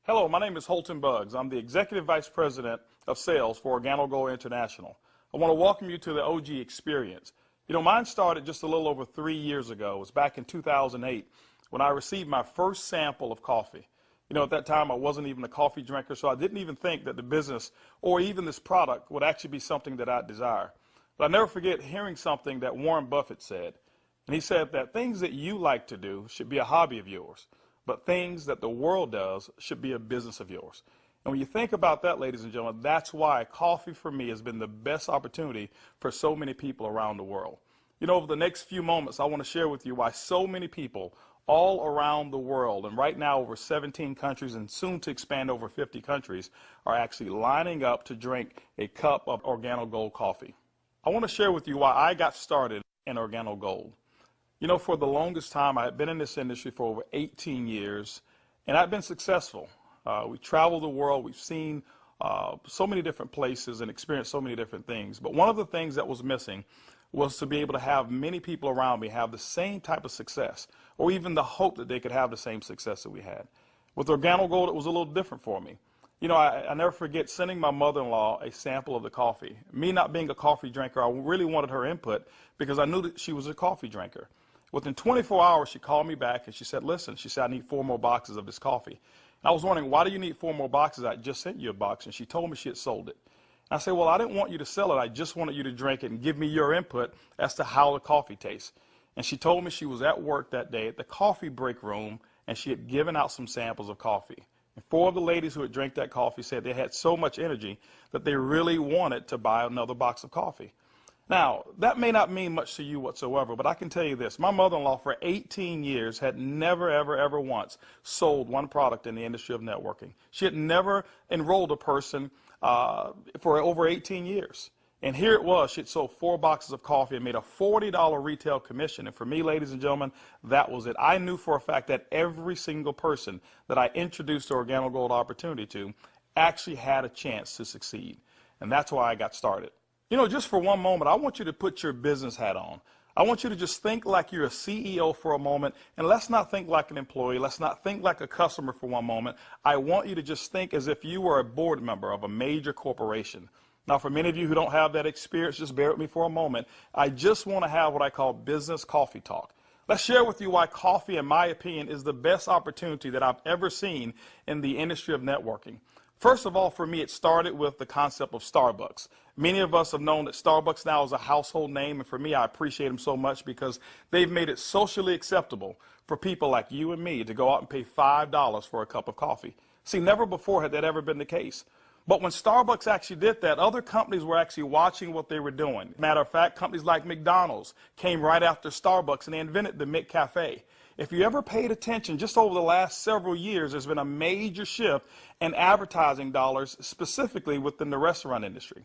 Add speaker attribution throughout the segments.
Speaker 1: Hello, my name is Holton. I'm the Executive Vice President of Sales for Organo International. I want to welcome you to the OG experience. You know, mine started just a little over 3 years ago. It was back in 2008 when I received my first sample of coffee. You know, at that time I wasn't even a coffee drinker, so I didn't even think that the business or even this product would actually be something that I'd desire. But I'll never forget hearing something that Warren Buffett said. And he said that things that you like to do should be a hobby of yours, but things that the world does should be a business of yours. And when you think about that, ladies and gentlemen, that's why coffee for me has been the best opportunity for so many people around the world. You know, over the next few moments, I want to share with you why so many people all around the world, and right now over 17 countries and soon to expand over 50 countries, are actually lining up to drink a cup of Organo Gold coffee. I want to share with you why I got started in Organo Gold. You know, for the longest time, I had been in this industry for over 18 years, and I've been successful. We traveled the world. We've seen so many different places and experienced so many different things. But one of the things that was missing was to be able to have many people around me have the same type of success, or even the hope that they could have the same success that we had. With Organo Gold, it was a little different for me. You know, I never forget sending my mother-in-law a sample of the coffee. Me not being a coffee drinker, I really wanted her input because I knew that she was a coffee drinker. Within 24 hours, she called me back and she said, listen, she said, I need 4 more boxes of this coffee. And I was wondering, why do you need 4 more boxes? I just sent you a box. And she told me she had sold it. And I said, well, I didn't want you to sell it. I just wanted you to drink it and give me your input as to how the coffee tastes. And she told me she was at work that day at the coffee break room, and she had given out some samples of coffee. And 4 of the ladies who had drank that coffee said they had so much energy that they really wanted to buy another box of coffee. Now, that may not mean much to you whatsoever, but I can tell you this. My mother-in-law for 18 years had never, ever once sold one product in the industry of networking. She had never enrolled a person for over 18 years. And here it was. She had sold 4 boxes of coffee and made a $40 retail commission. And for me, ladies and gentlemen, that was it. I knew for a fact that every single person that I introduced the Organo Gold opportunity to actually had a chance to succeed. And that's why I got started. You know, just for one moment, I want you to put your business hat on. I want you to just think like you're a CEO for a moment, and let's not think like an employee. Let's not think like a customer for one moment. I want you to just think as if you were a board member of a major corporation. Now, for many of you who don't have that experience, just bear with me for a moment. I just want to have what I call business coffee talk. Let's share with you why coffee, in my opinion, is the best opportunity that I've ever seen in the industry of networking. First of all, for me, it started with the concept of Starbucks. Many of us have known that Starbucks now is a household name, and for me, I appreciate them so much because they've made it socially acceptable for people like you and me to go out and pay $5 for a cup of coffee. See, never before had that ever been the case. But when Starbucks actually did that, other companies were actually watching what they were doing. Matter of fact, companies like McDonald's came right after Starbucks, and they invented the McCafe. If you ever paid attention, just over the last several years, there's been a major shift in advertising dollars, specifically within the restaurant industry.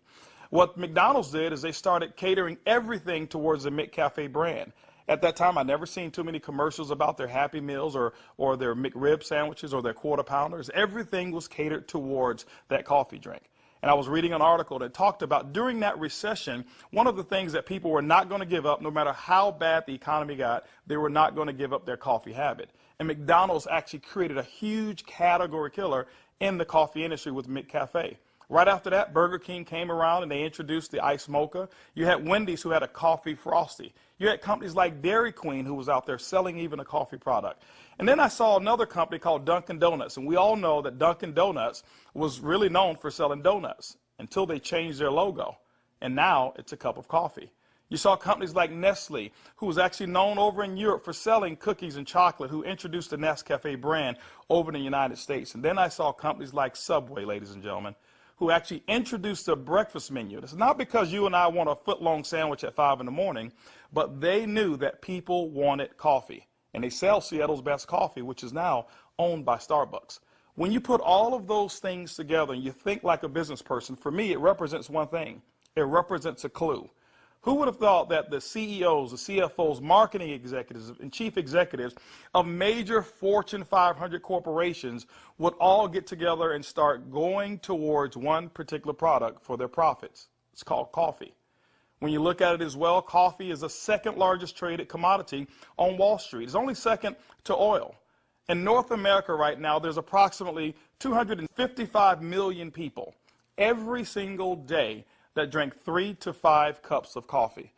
Speaker 1: What McDonald's did is they started catering everything towards the McCafe brand. At that time, I'd never seen too many commercials about their Happy Meals or their McRib sandwiches or their Quarter Pounders. Everything was catered towards that coffee drink. And I was reading an article that talked about during that recession, one of the things that people were not going to give up, no matter how bad the economy got, they were not going to give up their coffee habit. And McDonald's actually created a huge category killer in the coffee industry with McCafe. Right after that, Burger King came around and they introduced the Iced Mocha. You had Wendy's who had a coffee frosty. You had companies like Dairy Queen who was out there selling even a coffee product. And then I saw another company called Dunkin' Donuts, and we all know that Dunkin' Donuts was really known for selling donuts until they changed their logo, and now it's a cup of coffee. You saw companies like Nestle, who was actually known over in Europe for selling cookies and chocolate, who introduced the Nescafe brand over in the United States. And then I saw companies like Subway, ladies and gentlemen, who actually introduced a breakfast menu. It's not because you and I want a foot-long sandwich at 5 in the morning, but they knew that people wanted coffee. And they sell Seattle's best coffee, which is now owned by Starbucks. When you put all of those things together and you think like a business person, for me, it represents one thing. It represents a clue. Who would have thought that the CEOs, the CFOs, marketing executives, and chief executives of major Fortune 500 corporations would all get together and start going towards one particular product for their profits? It's called coffee. When you look at it as well, coffee is the second largest traded commodity on Wall Street. It's only second to oil. In North America right now, there's approximately 255 million people every single day that drink 3 to 5 cups of coffee.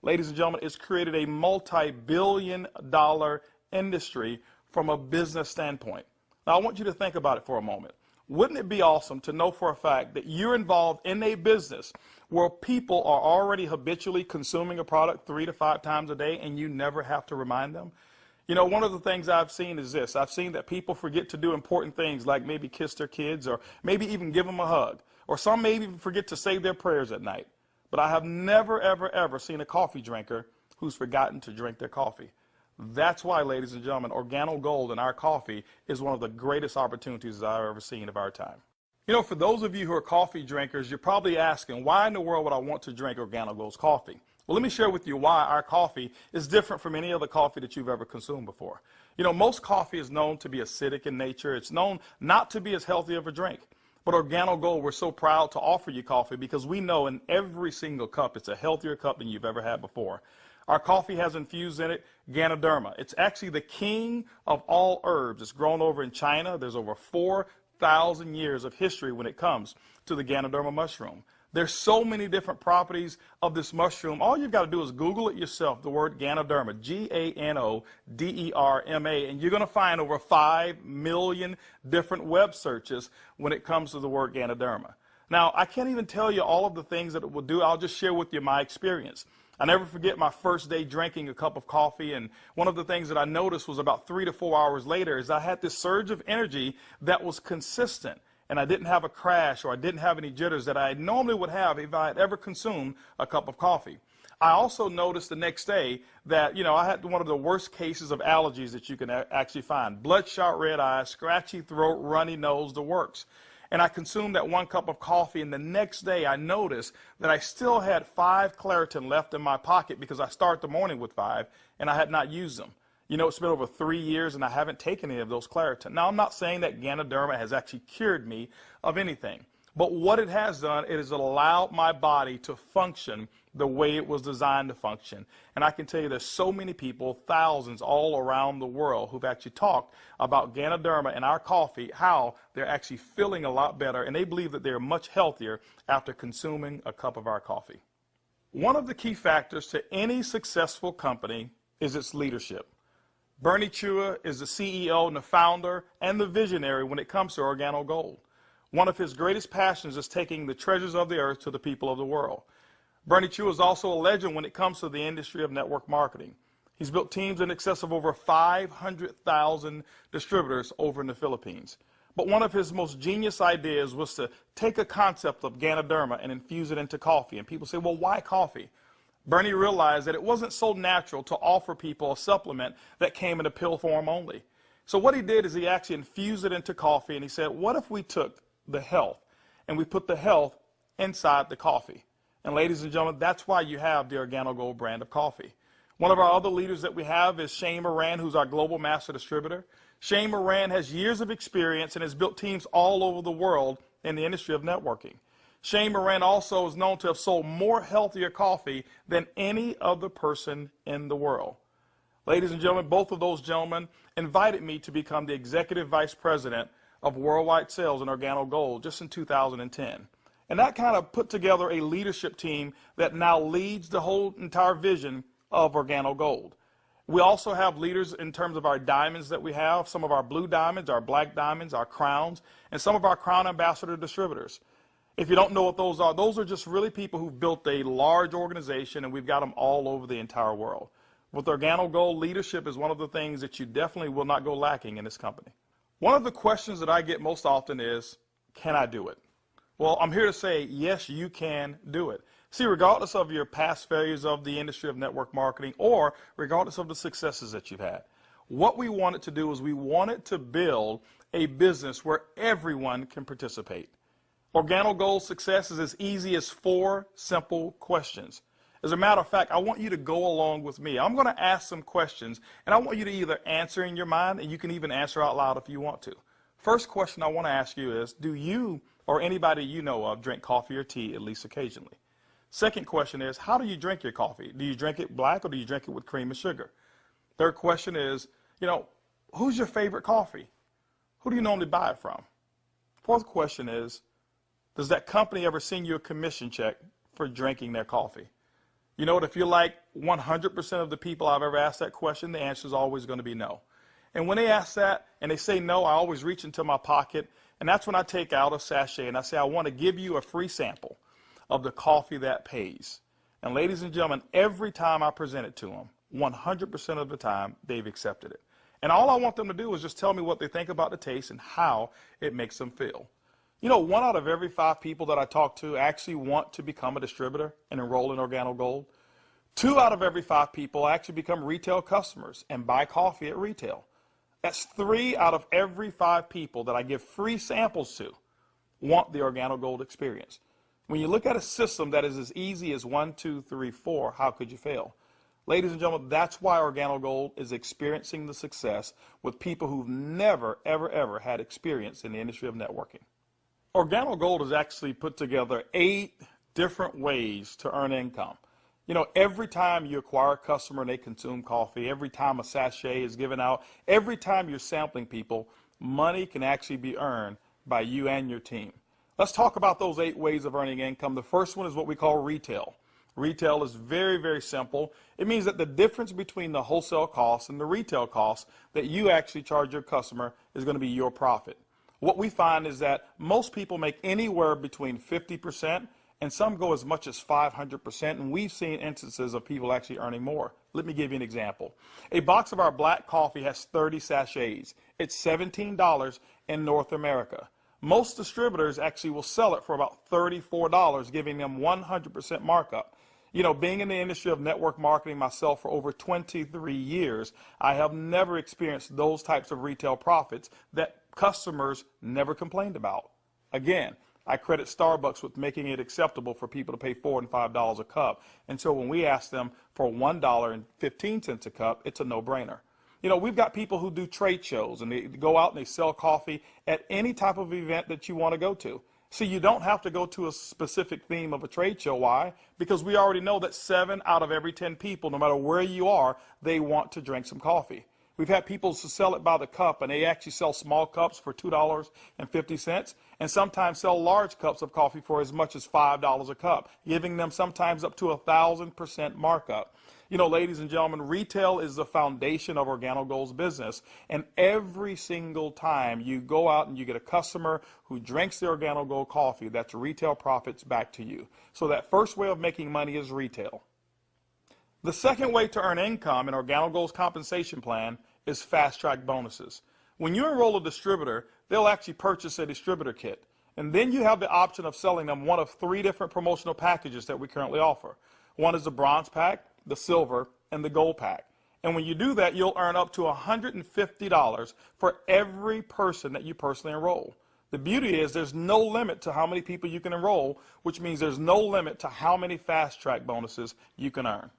Speaker 1: Ladies and gentlemen, it's created a multi-billion-dollar industry from a business standpoint. Now, I want you to think about it for a moment. Wouldn't it be awesome to know for a fact that you're involved in a business where people are already habitually consuming a product 3 to 5 times a day and you never have to remind them? You know, one of the things I've seen is this. I've seen that people forget to do important things like maybe kiss their kids or maybe even give them a hug. Or some may even forget to say their prayers at night. But I have never, ever, ever seen a coffee drinker who's forgotten to drink their coffee. That's why, ladies and gentlemen, Organo Gold in our coffee is one of the greatest opportunities I've ever seen of our time. You know, for those of you who are coffee drinkers, you're probably asking, why in the world would I want to drink Organo Gold's coffee? Well, let me share with you why our coffee is different from any other coffee that you've ever consumed before. You know, most coffee is known to be acidic in nature. It's known not to be as healthy of a drink. But Organo Gold, we're so proud to offer you coffee because we know in every single cup it's a healthier cup than you've ever had before. Our coffee has infused in it Ganoderma. It's actually the king of all herbs. It's grown over in China. There's over 4,000 years of history when it comes to the Ganoderma mushroom. There's so many different properties of this mushroom. All you've got to do is Google it yourself, the word Ganoderma, G-A-N-O-D-E-R-M-A, and you're going to find over 5 million different web searches when it comes to the word Ganoderma. Now, I can't even tell you all of the things that it will do. I'll just share with you my experience. I never forget my first day drinking a cup of coffee, and one of the things that I noticed was about 3 to 4 hours later is I had this surge of energy that was consistent. And I didn't have a crash or I didn't have any jitters that I normally would have if I had ever consumed a cup of coffee. I also noticed the next day that, you know, I had one of the worst cases of allergies that you can actually find. Bloodshot red eyes, scratchy throat, runny nose, the works. And I consumed that 1 cup of coffee, and the next day I noticed that I still had 5 Claritin left in my pocket because I start the morning with 5 and I had not used them. You know, it's been over 3 years and I haven't taken any of those Claritin. Now, I'm not saying that Ganoderma has actually cured me of anything. But what it has done, it has allowed my body to function the way it was designed to function. And I can tell you there's so many people, thousands all around the world, who've actually talked about Ganoderma and our coffee, how they're actually feeling a lot better. And they believe that they're much healthier after consuming a cup of our coffee. One of the key factors to any successful company is its leadership. Bernie Chua is the CEO and the founder and the visionary when it comes to Organo Gold. One of his greatest passions is taking the treasures of the earth to the people of the world. Bernie Chua is also a legend when it comes to the industry of network marketing. He's built teams in excess of over 500,000 distributors over in the Philippines. But one of his most genius ideas was to take a concept of Ganoderma and infuse it into coffee. And people say, well, why coffee? Bernie realized that it wasn't so natural to offer people a supplement that came in a pill form only. So what he did is he actually infused it into coffee, and he said, what if we took the health and we put the health inside the coffee? And ladies and gentlemen, that's why you have the Organo Gold brand of coffee. One of our other leaders that we have is Shane Moran, who's our global master distributor. Shane Moran has years of experience and has built teams all over the world in the industry of networking. Shane Moran also is known to have sold more healthier coffee than any other person in the world. Ladies and gentlemen, both of those gentlemen invited me to become the Executive Vice President of Worldwide Sales in Organo Gold just in 2010. And that kind of put together a leadership team that now leads the whole entire vision of Organo Gold. We also have leaders in terms of our diamonds that we have, some of our blue diamonds, our black diamonds, our crowns, and some of our crown ambassador distributors. If you don't know what those are just really people who've built a large organization, and we've got them all over the entire world. With Organo Gold, leadership is one of the things that you definitely will not go lacking in this company. One of the questions that I get most often is, can I do it? Well, I'm here to say, yes, you can do it. See, regardless of your past failures of the industry of network marketing or regardless of the successes that you've had, what we wanted to do is we wanted to build a business where everyone can participate. Organo Gold's success is as easy as 4 simple questions. As a matter of fact, I want you to go along with me. I'm going to ask some questions, and I want you to either answer in your mind, and you can even answer out loud if you want to. First question I want to ask you is, do you or anybody you know of drink coffee or tea at least occasionally? Second question is, how do you drink your coffee? Do you drink it black or do you drink it with cream and sugar? Third question is, who's your favorite coffee? Who do you normally buy it from? Fourth question is, does that company ever send you a commission check for drinking their coffee? You know what, if you're like 100% of the people I've ever asked that question, the answer is always going to be no. And when they ask that and they say no, I always reach into my pocket, and that's when I take out a sachet and I say, I want to give you a free sample of the coffee that pays. And ladies and gentlemen, every time I present it to them, 100% of the time, they've accepted it. And all I want them to do is just tell me what they think about the taste and how it makes them feel. You know, 1 out of every 5 people that I talk to actually want to become a distributor and enroll in Organo Gold. 2 out of every 5 people actually become retail customers and buy coffee at retail. That's 3 out of every 5 people that I give free samples to want the Organo Gold experience. When you look at a system that is as easy as 1, 2, 3, 4, how could you fail? Ladies and gentlemen, that's why Organo Gold is experiencing the success with people who've never, ever, ever had experience in the industry of networking. Organo Gold has actually put together 8 different ways to earn income. You know, every time you acquire a customer and they consume coffee, every time a sachet is given out, every time you're sampling people, money can actually be earned by you and your team. Let's talk about those 8 ways of earning income. The first one is what we call retail. Retail is very, very simple. It means that the difference between the wholesale cost and the retail cost that you actually charge your customer is going to be your profit. What we find is that most people make anywhere between 50% and some go as much as 500%, and we've seen instances of people actually earning more. Let me give you an example. A box of our black coffee has 30 sachets. It's $17 in North America. Most distributors actually will sell it for about $34, giving them 100% markup. You know, being in the industry of network marketing myself for over 23 years, I have never experienced those types of retail profits that customers never complained about. Again, I credit Starbucks with making it acceptable for people to pay $4 and $5 a cup. And so when we ask them for $1.15 a cup, it's a no-brainer. You know, we've got people who do trade shows and they go out and they sell coffee at any type of event that you want to go to. See, you don't have to go to a specific theme of a trade show. Why? Because we already know that 7 out of every 10 people, no matter where you are, they want to drink some coffee. We've had people sell it by the cup, and they actually sell small cups for $2.50, and sometimes sell large cups of coffee for as much as $5 a cup, giving them sometimes up to 1,000% markup. You know, ladies and gentlemen, retail is the foundation of Organo Gold's business, and every single time you go out and you get a customer who drinks the Organo Gold coffee, that's retail profits back to you. So that first way of making money is retail. The second way to earn income in Organo Gold's compensation plan is fast-track bonuses. When you enroll a distributor, they'll actually purchase a distributor kit. And then you have the option of selling them one of 3 different promotional packages that we currently offer. One is the bronze pack, the silver, and the gold pack. And when you do that, you'll earn up to $150 for every person that you personally enroll. The beauty is there's no limit to how many people you can enroll, which means there's no limit to how many fast-track bonuses you can earn.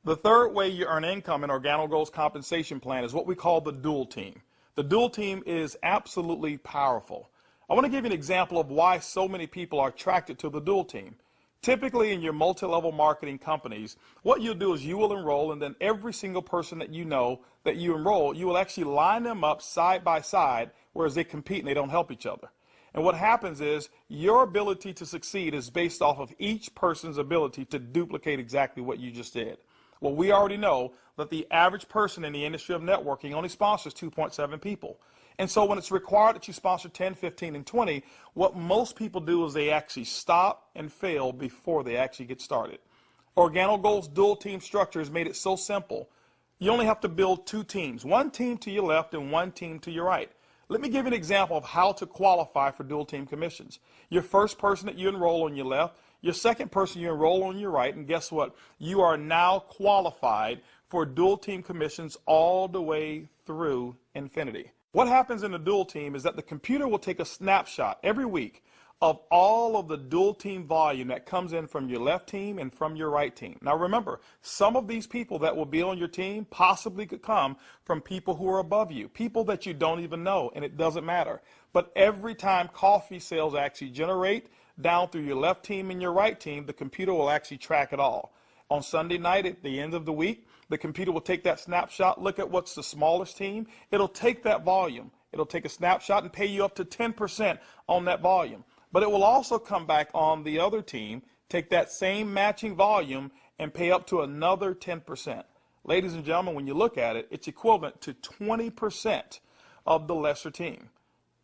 Speaker 1: The third way you earn income in Organo Gold's compensation plan is what we call the dual team. The dual team is absolutely powerful. I want to give you an example of why so many people are attracted to the dual team. Typically in your multi-level marketing companies, what you'll do is you will enroll, and then every single person that you know that you enroll, you will actually line them up side by side, whereas they compete and they don't help each other. And what happens is your ability to succeed is based off of each person's ability to duplicate exactly what you just did. Well, we already know that the average person in the industry of networking only sponsors 2.7 people. And so when it's required that you sponsor 10, 15, and 20, what most people do is they actually stop and fail before they actually get started. Organo Gold's dual team structure has made it so simple. You only have to build 2 teams, 1 team to your left and 1 team to your right. Let me give you an example of how to qualify for dual team commissions. Your first person that you enroll on your left, your second person you enroll on your right, and guess what? You are now qualified for dual team commissions all the way through infinity. What happens in the dual team is that the computer will take a snapshot every week of all of the dual team volume that comes in from your left team and from your right team. Now remember, some of these people that will be on your team possibly could come from people who are above you, people that you don't even know, and it doesn't matter. But every time coffee sales actually generate down through your left team and your right team, the computer will actually track it all. On Sunday night at the end of the week, The computer will take that snapshot, look at what's the smallest team. It'll take that volume. It'll take a snapshot and pay you up to 10% on that volume. But it will also come back on the other team, take that same matching volume, and pay up to another 10%. Ladies and gentlemen, when you look at it, it's equivalent to 20% of the lesser team.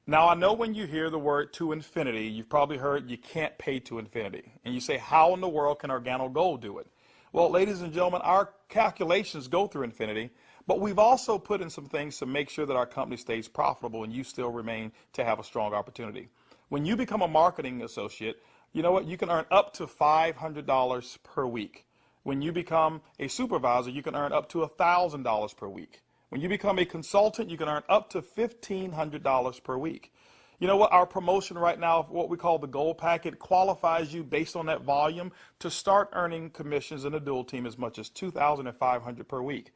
Speaker 1: Now, I know when you hear the word to infinity, you've probably heard you can't pay to infinity. And you say, how in the world can Organo Gold do it? Well, ladies and gentlemen, our calculations go through infinity, but we've also put in some things to make sure that our company stays profitable and you still remain to have a strong opportunity. When you become a marketing associate, you know what? You can earn up to $500 per week. When you become a supervisor, you can earn up to $1,000 per week. When you become a consultant, you can earn up to $1,500 per week. You know what? Our promotion right now, what we call the gold packet, qualifies you based on that volume to start earning commissions in a dual team as much as $2,500 per week.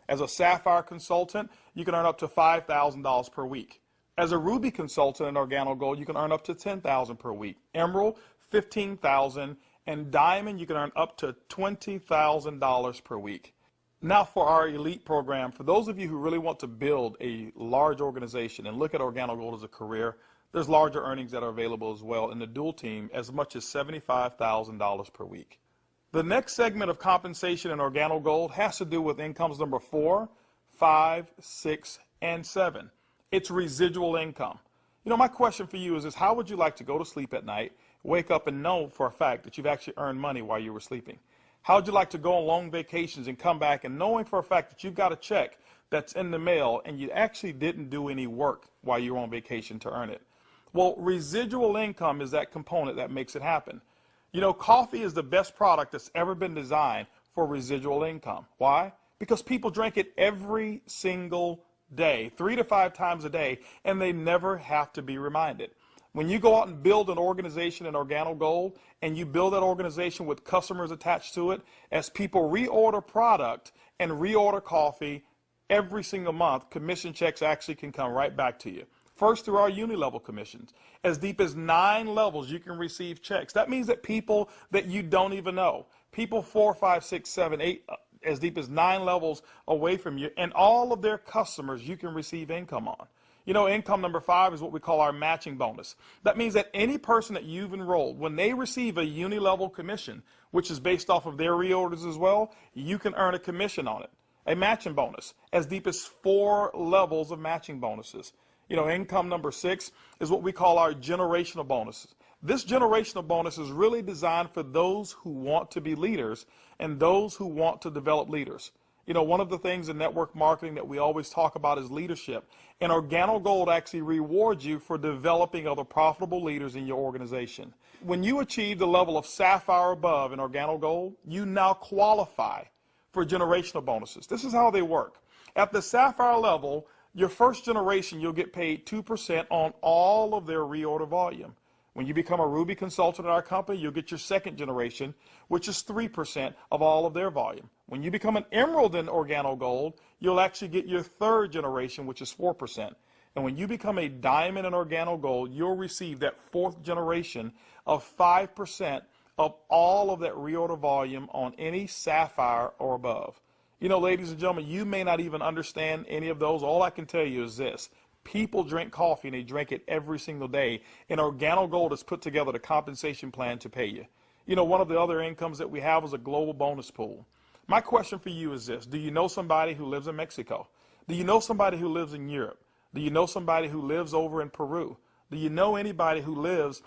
Speaker 1: As a sapphire consultant, you can earn up to $5,000 per week. As a ruby consultant in Organo Gold, you can earn up to $10,000 per week. Emerald, $15,000, and diamond, you can earn up to $20,000 per week. Now for our elite program, for those of you who really want to build a large organization and look at Organo Gold as a career, there's larger earnings that are available as well in the dual team, as much as $75,000 per week. The next segment of compensation in Organo Gold has to do with incomes number 4, 5, 6, and 7. It's residual income. You know, my question for you is how would you like to go to sleep at night, wake up and know for a fact that you've actually earned money while you were sleeping? How would you like to go on long vacations and come back and knowing for a fact that you've got a check that's in the mail and you actually didn't do any work while you were on vacation to earn it? Well, residual income is that component that makes it happen. You know, coffee is the best product that's ever been designed for residual income. Why? Because people drink it every single day, 3 to 5 times a day, and they never have to be reminded. When you go out and build an organization in Organo Gold, and you build that organization with customers attached to it, as people reorder product and reorder coffee every single month, commission checks actually can come right back to you. First, through our uni-level commissions. As deep as 9 levels, you can receive checks. That means that people that you don't even know, people 4, 5, 6, 7, 8, as deep as 9 levels away from you, and all of their customers you can receive income on. You know, income number 5 is what we call our matching bonus. That means that any person that you've enrolled, when they receive a uni-level commission, which is based off of their reorders as well, you can earn a commission on it. A matching bonus, as deep as 4 levels of matching bonuses. You know, income number 6 is what we call our generational bonuses. This generational bonus is really designed for those who want to be leaders and those who want to develop leaders. You know, one of the things in network marketing that we always talk about is leadership. And Organo Gold actually rewards you for developing other profitable leaders in your organization. When you achieve the level of sapphire above in Organo Gold, you now qualify for generational bonuses. This is how they work. At the sapphire level, your first generation, you'll get paid 2% on all of their reorder volume. When you become a Ruby consultant at our company, you'll get your second generation, which is 3% of all of their volume. When you become an Emerald in Organo Gold, you'll actually get your third generation, which is 4%. And when you become a Diamond in Organo Gold, you'll receive that fourth generation of 5% of all of that reorder volume on any Sapphire or above. You know, ladies and gentlemen, you may not even understand any of those. All I can tell you is this. People drink coffee, and they drink it every single day. And Organo Gold has put together the compensation plan to pay you. You know, one of the other incomes that we have is a global bonus pool. My question for you is this. Do you know somebody who lives in Mexico? Do you know somebody who lives in Europe? Do you know somebody who lives over in Peru? Do you know anybody who lives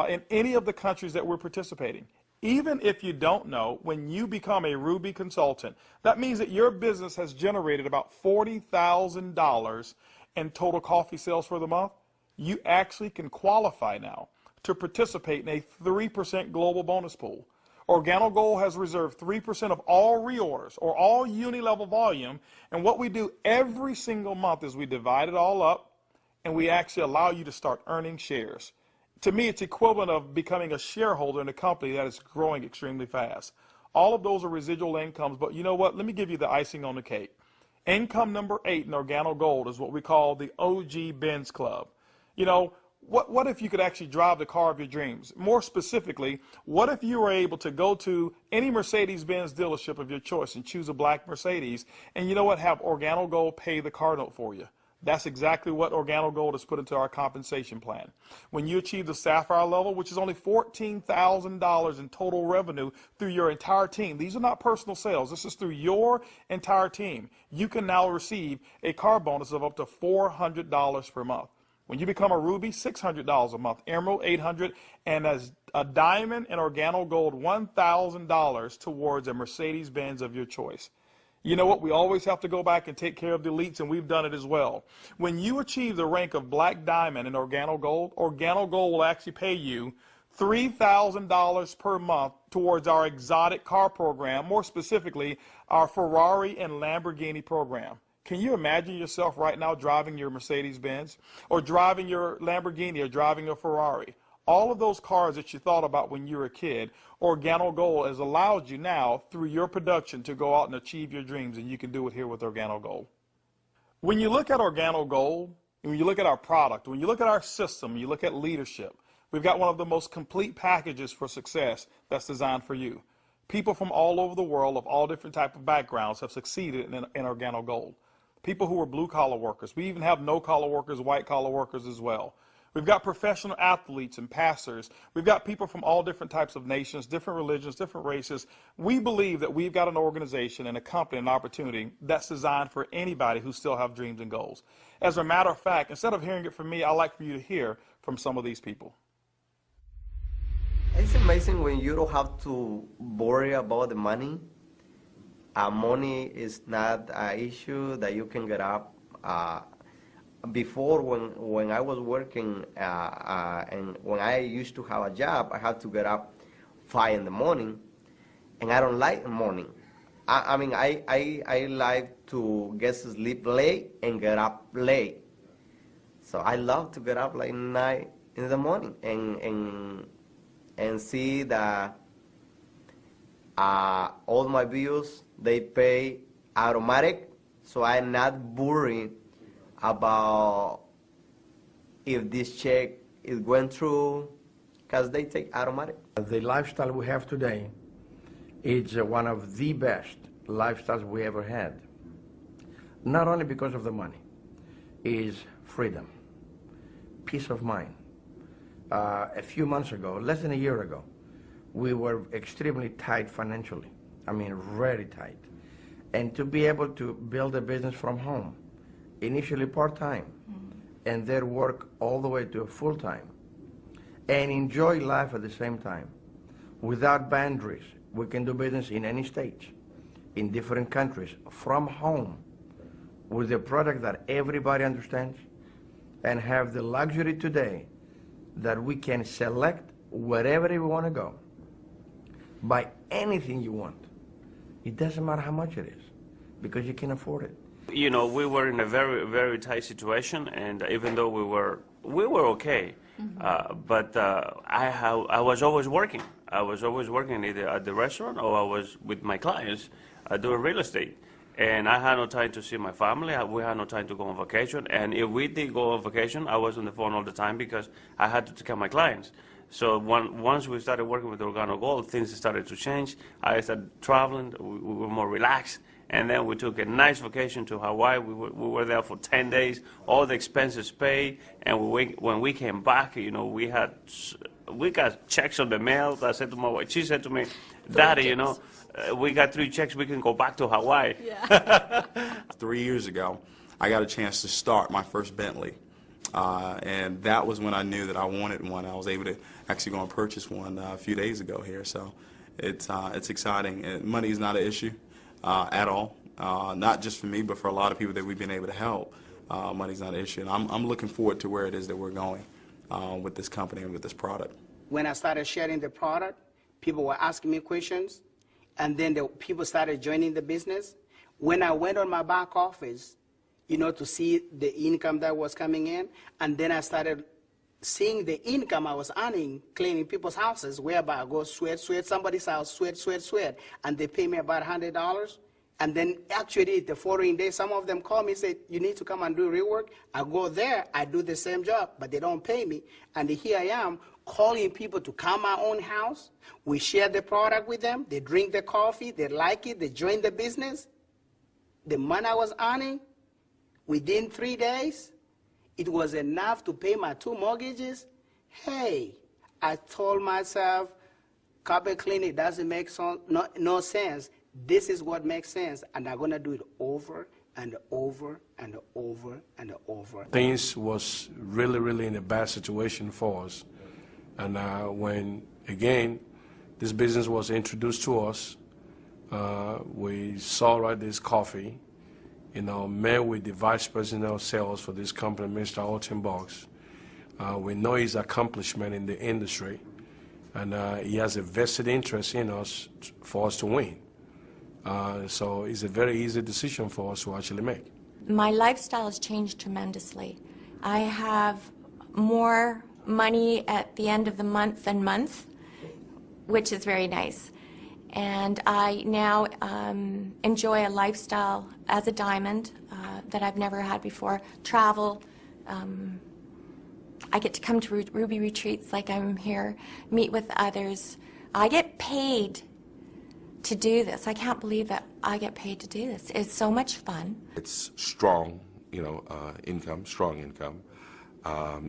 Speaker 1: in any of the countries that we're participating? Even if you don't know, when you become a Ruby consultant, that means that your business has generated about $40,000 in total coffee sales for the month. You actually can qualify now to participate in a 3% global bonus pool. Organo Gold has reserved 3% of all reorders or all uni-level volume, and what we do every single month is we divide it all up, and we actually allow you to start earning shares. To me, it's equivalent of becoming a shareholder in a company that is growing extremely fast. All of those are residual incomes, but you know what? Let me give you the icing on the cake. Income number 8 in Organo Gold is what we call the OG Benz Club. You know, What if you could actually drive the car of your dreams? More specifically, what if you were able to go to any Mercedes-Benz dealership of your choice and choose a black Mercedes, and you know what, have Organo Gold pay the car note for you? That's exactly what Organo Gold has put into our compensation plan. When you achieve the Sapphire level, which is only $14,000 in total revenue through your entire team, these are not personal sales, this is through your entire team, you can now receive a car bonus of up to $400 per month. When you become a Ruby, $600 a month, Emerald, $800, and as a Diamond and Organo Gold, $1,000 towards a Mercedes-Benz of your choice. You know what? We always have to go back and take care of the elites, and we've done it as well. When you achieve the rank of Black Diamond in Organo Gold will actually pay you $3,000 per month towards our exotic car program, more specifically, our Ferrari and Lamborghini program. Can you imagine yourself right now driving your Mercedes-Benz or driving your Lamborghini or driving a Ferrari? All of those cars that you thought about when you were a kid, Organo Gold has allowed you now through your production to go out and achieve your dreams, and you can do it here with Organo Gold. When you look at Organo Gold, and when you look at our product, when you look at our system, you look at leadership, we've got one of the most complete packages for success that's designed for you. People from all over the world of all different types of backgrounds have succeeded in Organo Gold. People who are blue-collar workers. We even have no-collar workers, white-collar workers as well. We've got professional athletes and pastors. We've got people from all different types of nations, different religions, different races. We believe that we've got an organization and a company, an opportunity that's designed for anybody who still have dreams and goals. As a matter of fact, instead of hearing it from me, I'd like for you to hear from some of these people.
Speaker 2: It's amazing when you don't have to worry about the money. Money is not an issue that you can get up. Before, when I was working and when I used to have a job, I had to get up 5 in the morning, and I don't like the morning. I mean, I like to get to sleep late and get up late. So I love to get up like 9 in the morning and see that all my bills, they pay automatic, so I'm not worried about if this check is going through, because they take automatic.
Speaker 3: The lifestyle we have today is one of the best lifestyles we ever had. Not only because of the money, is freedom, peace of mind. A few months ago, less than a year ago, we were extremely tight financially. I mean, very tight. And to be able to build a business from home, initially part-time, and then work all the way to full-time, and enjoy life at the same time, without boundaries. We can do business in any state, in different countries, from home, with a product that everybody understands, and have the luxury today that we can select wherever we want to go, buy anything you want. It doesn't matter how much it is, because you can afford it.
Speaker 4: You know, we were in a very, very tight situation, and even though we were okay, but I was always working. I was always working either at the restaurant or I was with my clients doing real estate. And I had no time to see my family. We had no time to go on vacation. And if we did go on vacation, I was on the phone all the time because I had to take care of my clients. So once we started working with Organo Gold, things started to change. I started traveling. We were more relaxed. And then we took a nice vacation to Hawaii. We were there for 10 days, all the expenses paid. And when we came back, you know, we got checks on the mail. I said to my wife, she said to me, Daddy, you know, we got 3 checks, we can go back to Hawaii.
Speaker 5: Yeah. 3 years ago, I got a chance to start my first Bentley. And that was when I knew that I wanted one. I was able to actually go and purchase one a few days ago here. So it's exciting. And money is not an issue at all. Not just for me, but for a lot of people that we've been able to help. Money's not an issue. And I'm looking forward to where it is that we're going with this company and with this product.
Speaker 6: When I started sharing the product, people were asking me questions. And then the people started joining the business. When I went on my back office, you know, to see the income that was coming in, and then I started seeing the income I was earning cleaning people's houses, whereby I go sweat somebody's house, sweat, and they pay me about $100. And then actually the following day, some of them call me and say, you need to come and do rework. I go there, I do the same job, but they don't pay me. And here I am calling people to come my own house. We share the product with them. They drink the coffee. They like it. They join the business. The money I was earning, within 3 days, it was enough to pay my 2 mortgages. Hey, I told myself, carpet cleaning doesn't make no sense. This is what makes sense, and I'm going to do it over and over and over and over.
Speaker 7: Things was really in a bad situation for us. And when, again, this business was introduced to us, we saw this coffee, met with the vice president of sales for this company, Mr. Holton. We know his accomplishment in the industry, and he has a vested interest in us for us to win. So it's a very easy decision for us to actually make.
Speaker 8: My lifestyle has changed tremendously. I have more money at the end of the month, which is very nice. And I now enjoy a lifestyle as a diamond that I've never had before. Travel. I get to come to Ruby retreats like I'm here, meet with others. I get paid to do this. I can't believe that I get paid to do this. It's so much fun.
Speaker 9: It's strong, income, strong income.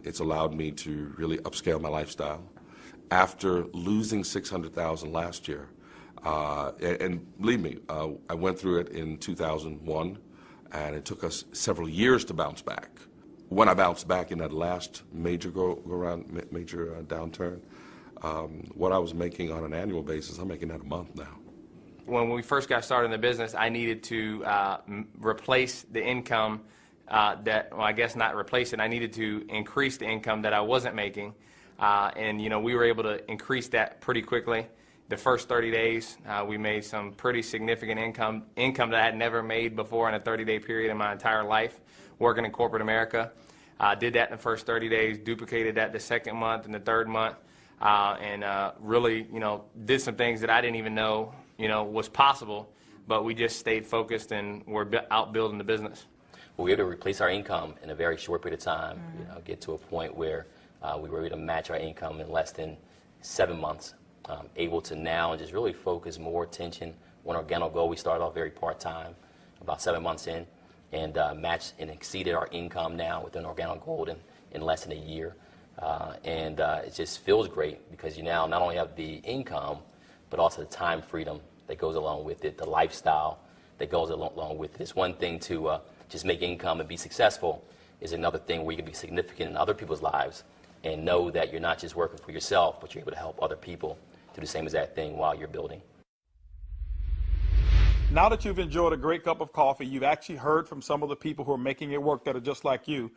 Speaker 9: It's allowed me to really upscale my lifestyle. After losing $600,000 last year, and believe me, I went through it in 2001, and it took us several years to bounce back. When I bounced back in that last major downturn, what I was making on an annual basis, I'm making that a month now.
Speaker 10: When we first got started in the business, I needed to replace the income I guess not replace it. I needed to increase the income that I wasn't making. And we were able to increase that pretty quickly. The first 30 days, we made some pretty significant income that I had never made before in a 30-day period in my entire life working in corporate America. Did that in the first 30 days, duplicated that the second month and the third month, and really, did some things that I didn't even know, was possible, but we just stayed focused and we're out building the business.
Speaker 11: We were able to replace our income in a very short period of time, get to a point where we were able to match our income in less than 7 months, able to now just really focus more attention on Organo Gold. We started off very part-time, about 7 months in, and matched and exceeded our income now within Organo Gold in less than a year. It just feels great because you now not only have the income, but also the time freedom that goes along with it, the lifestyle that goes along with it. It's one thing to just make income and be successful, is another thing where you can be significant in other people's lives and know that you're not just working for yourself, but you're able to help other people do the same exact thing while you're building.
Speaker 1: Now that you've enjoyed a great cup of coffee, you've actually heard from some of the people who are making it work that are just like you.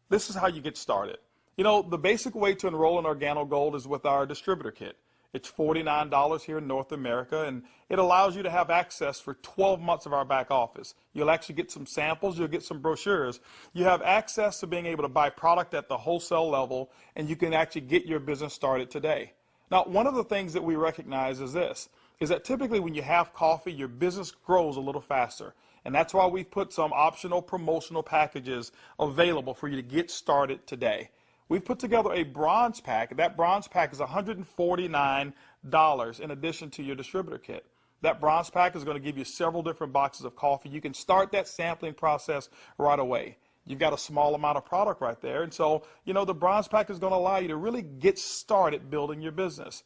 Speaker 1: This is how you get started. The basic way to enroll in Organo Gold is with our distributor kit. It's $49 here in North America, and it allows you to have access for 12 months of our back office. You'll actually get some samples, you'll get some brochures. You have access to being able to buy product at the wholesale level, and you can actually get your business started today. Now, one of the things that we recognize is this, is that typically when you have coffee, your business grows a little faster. And that's why we've put some optional promotional packages available for you to get started today. We've put together a bronze pack. That bronze pack is $149 in addition to your distributor kit. That bronze pack is going to give you several different boxes of coffee. You can start that sampling process right away. You've got a small amount of product right there. And so, the bronze pack is going to allow you to really get started building your business.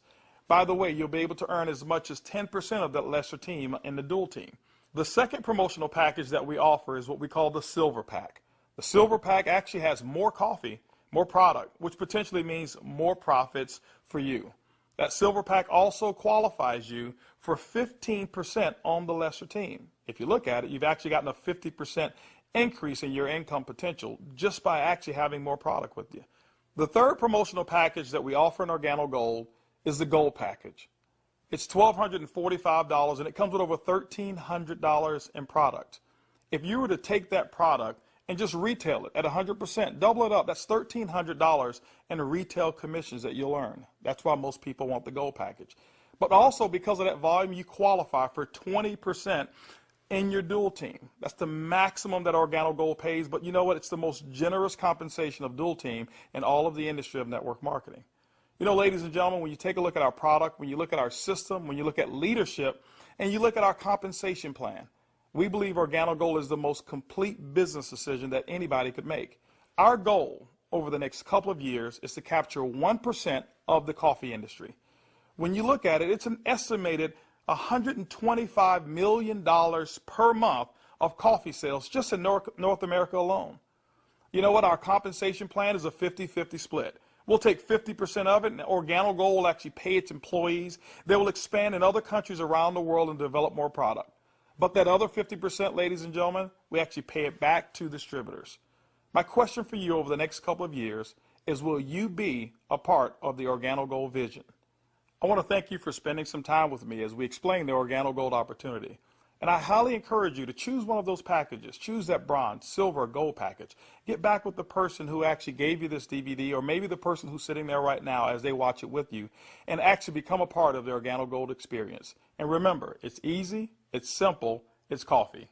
Speaker 1: By the way, you'll be able to earn as much as 10% of that lesser team in the dual team. The second promotional package that we offer is what we call the silver pack. The silver pack actually has more coffee, more product, which potentially means more profits for you. That silver pack also qualifies you for 15% on the lesser team. If you look at it, you've actually gotten a 50% increase in your income potential just by actually having more product with you. The third promotional package that we offer in Organo Gold is the Gold package. It's $1,245 and it comes with over $1,300 in product. If you were to take that product and just retail it at 100%, double it up, that's $1,300 in retail commissions that you'll earn. That's why most people want the Gold package. But also because of that volume, you qualify for 20% in your dual team. That's the maximum that Organo Gold pays, but you know what? It's the most generous compensation of dual team in all of the industry of network marketing. You know, ladies and gentlemen, when you take a look at our product, when you look at our system, when you look at leadership, and you look at our compensation plan, we believe Organo Gold is the most complete business decision that anybody could make. Our goal over the next couple of years is to capture 1% of the coffee industry. When you look at it, it's an estimated $125 million per month of coffee sales just in North America alone. You know what? Our compensation plan is a 50-50 split. We'll take 50% of it, and Organo Gold will actually pay its employees. They will expand in other countries around the world and develop more product. But that other 50%, ladies and gentlemen, we actually pay it back to distributors. My question for you over the next couple of years is, will you be a part of the Organo Gold vision? I want to thank you for spending some time with me as we explain the Organo Gold opportunity. And I highly encourage you to choose one of those packages. Choose that bronze, silver, or gold package. Get back with the person who actually gave you this DVD, or maybe the person who's sitting there right now as they watch it with you, and actually become a part of the Organo Gold experience. And remember, it's easy, it's simple, it's coffee.